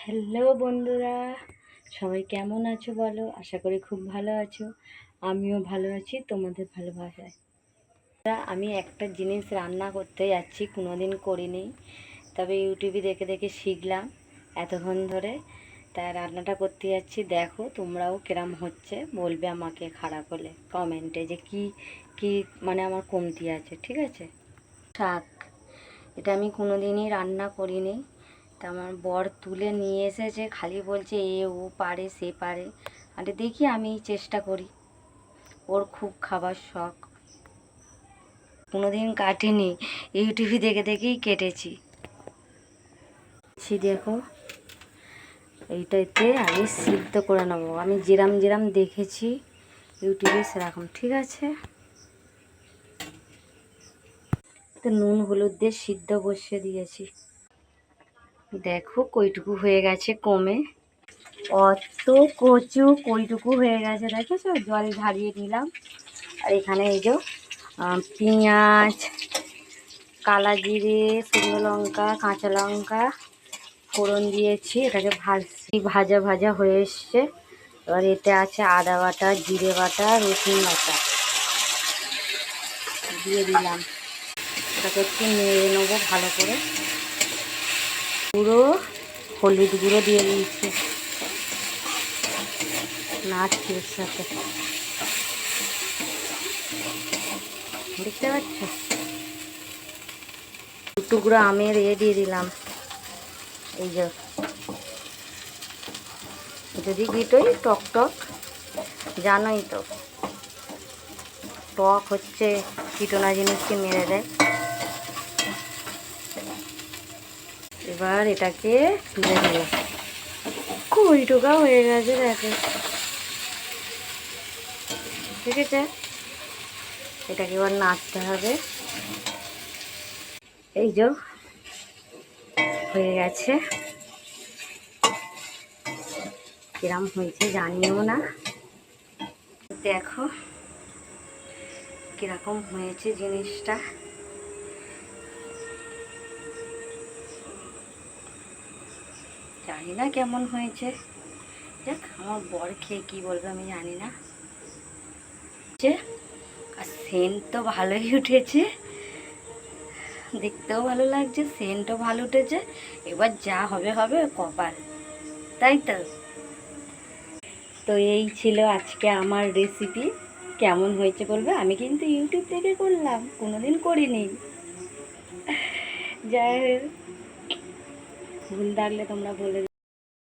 Hello বন্ধুরা, সবাই কেমন আছো বলো? আশা করি খুব ভালো আছো। আমিও ভালো আছি তোমাদের ভালোবাসায়। আমি একটা জিনিস রান্না করতে যাচ্ছি, কোনোদিন করিনি, তবে ইউটিউবে দেখে দেখে শিখলাম এতক্ষণ ধরে। তাই রান্নাটা করতে যাচ্ছি, দেখো তোমরাও কিরম হচ্ছে বলবে আমাকে, খারাপ হলে কমেন্টে যে কি কি মানে আমার কমতি আছে, ঠিক আছে? শাক, এটা আমি কোনোদিনই রান্না করিনি। তা আমার বর তুলে নিয়ে এসেছে, খালি বলছে ও পারে সে পারে। আরে দেখি আমি চেষ্টা করি, ওর খুব খাবার শখ। কোনোদিন কাটিনি, ইউটিউবে দেখে দেখেই কেটেছি। দেখো এইটাতে আমি সিদ্ধ করে নেবো, আমি যেরাম যেরাম দেখেছি ইউটিউবে সেরকম, ঠিক আছে? তো নুন হলুদ দিয়ে সিদ্ধ বসিয়ে দিয়েছি। দেখো কইটুকু হয়ে গেছে কমে, অত কচু কইটুকু হয়ে গেছে, দেখেছো? জল ঝারিয়ে নিলাম। আর এখানে এই যে পেঁয়াজ, কালা জিরে, শুকনো লঙ্কা, কাঁচা লঙ্কা ফোড়ন দিয়েছি। এটাকে ভাজা ভাজা হয়ে এসছে। এবার এতে আছে আদা বাটা, জিরে বাটা, রসুন বাটা দিয়ে দিলাম। এটাকে একটু নেড়ে নেবো ভালো করে। পুরো হলুদ গুঁড়ো দিয়ে দিয়েছি, নাড়ছি এর সাথে, দেখতে পাচ্ছ? টুকরো আমের দিয়ে দিলাম। এই যে যদি দিতই টক টক, জানোই তো টক হচ্ছে কীটনা জিনিসকে মেরে দেয়। এবার এটাকে তুলে দিলাম, কুড়ি টাকা হয়ে গেছে দেখো, ঠিক আছে? এটাকে এবার নাড়তে হবে। এই যে হয়ে গেছে, কিরম হয়েছে জানিও না, দেখো কিরকম হয়েছে জিনিসটা। জানি না কেমন হয়েছে, দেখ আমার বর খেয়ে কী বলবে আমি জানি না। আর সেন্ট তো ভালোই উঠেছে, দেখতেও ভালো লাগছে, সেন্টও ভালো উঠেছে। এবার যা হবে হবে, কপাল, তাই তো? তো এই ছিল আজকে আমার রেসিপি। কেমন হয়েছে বলবে, আমি কিন্তু ইউটিউব থেকে করলাম, কোনোদিন করিনি। যাই হোক, ভুল থাকলে তোমরা বলে